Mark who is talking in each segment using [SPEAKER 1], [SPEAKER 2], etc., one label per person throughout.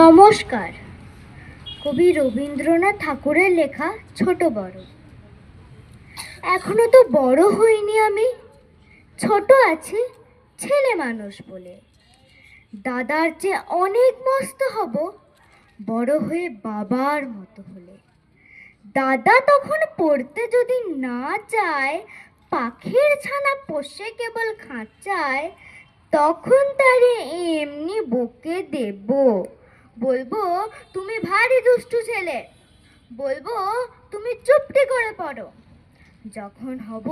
[SPEAKER 1] নমস্কার। কবি রবীন্দ্রনাথ ঠাকুরের লেখা ছোট বড়। এখনো তো বড় হইনি আমি, ছোট আছি ছেলে মানুষ বলে। দাদার চেয়ে অনেক মস্ত হব বড় হয়ে বাবার মতো হলে। দাদা তখন পড়তে যদি না চায়, পাখির ছানা পোষে কেবল খাঁচায়, তখন তারে এমনি বকে দেব, বলবো তুমি ভারী দুষ্টু ছেলে, বলবো তুমি চুপটি করে পড়ো। যখন হব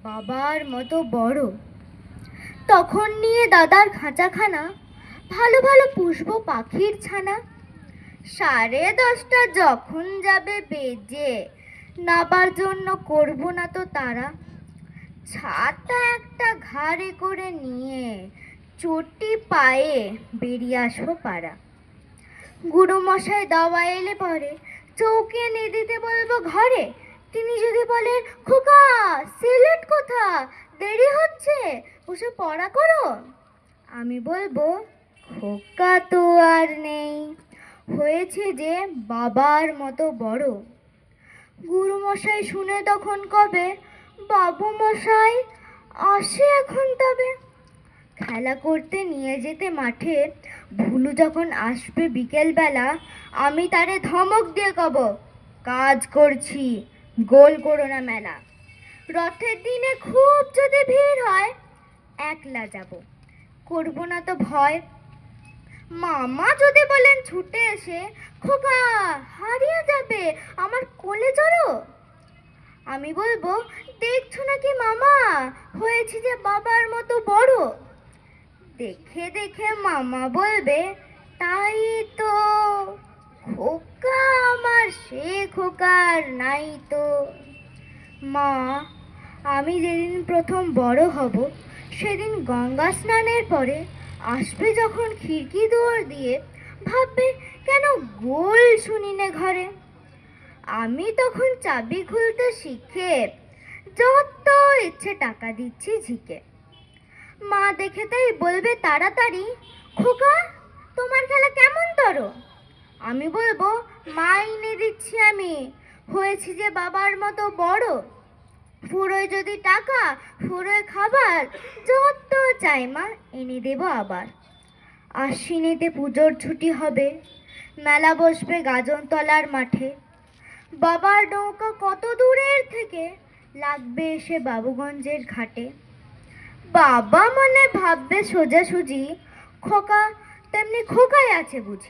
[SPEAKER 1] বাবার মতো বড়, তখন নিয়ে দাদার খাঁচাখানা ভালো ভালো পুষবো পাখির ছানা। 10:30 যখন যাবে বেজে, নাবার জন্য করব না তো তারা। ছাতা একটা ঘাড়ে করে নিয়ে চটি পায়ে বেরিয়ে আসবো পাড়া। গুরুমশাই দাওয়া এলে পরে চৌকি এনে দিতে বলবো ঘরে। তিনি যদি বলেন, খোকা সিলেট কোথা, দেরি হচ্ছে, বসে পড়া করো, আমি বলবো খোকা তো আর নেই, হয়েছে যে বাবার মতো বড়। গুরুমশাই শুনে তখন কবে, বাবু মশাই আসে এখন তবে। খেলা করতে নিয়ে যেতে মাঠে ভুলু যখন আসবে বিকেলবেলা, আমি তারে ধমক দিয়ে কব, কাজ করছি, গোল করো না মেলা। রথের দিনে খুব যদি ভিড় হয়, একলা যাব, করব না তো ভয়। মামা যদি বলেন ছুটে এসে, খোকা হারিয়ে যাবে, আমার কোলে চড়ো, আমি বলবো দেখছো নাকি মামা, হয়েছে যে বাবার মতো বড়। দেখে দেখে মামা বলবে, তাই তো, খোকা আমার সে খোকার নাই তো। মা, আমি যেদিন প্রথম বড় হব, সেদিন গঙ্গা স্নানের পরে আসবে যখন খিড়কি দুয়ার দিয়ে, ভাববে কেন গোল শুনি না ঘরে। আমি তখন চাবি খুলতে শিখে যত ইচ্ছে টাকা দিচ্ছি ঝিকে। মা দেখে তাই বলবে তাড়াতাড়ি, খোকা তোমার খেলা কেমন তর, আমি বলবো মা এনে দিচ্ছি আমি, হয়েছি যে বাবার মতো বড়। ফুরোয় যদি টাকা, ফুরোয় খাবার, যত চাই মা এনে দেব আবার। আশ্বিনেতে পুজোর ছুটি হবে, মেলা বসবে গাজনতলার মাঠে। বাবার নৌকা কত দূরের থেকে লাগবে এসে বাবুগঞ্জের ঘাটে। বাবা মনে ভাববে সোজাসুজি, খোকা তেমনি খোকাই আছে বুঝি।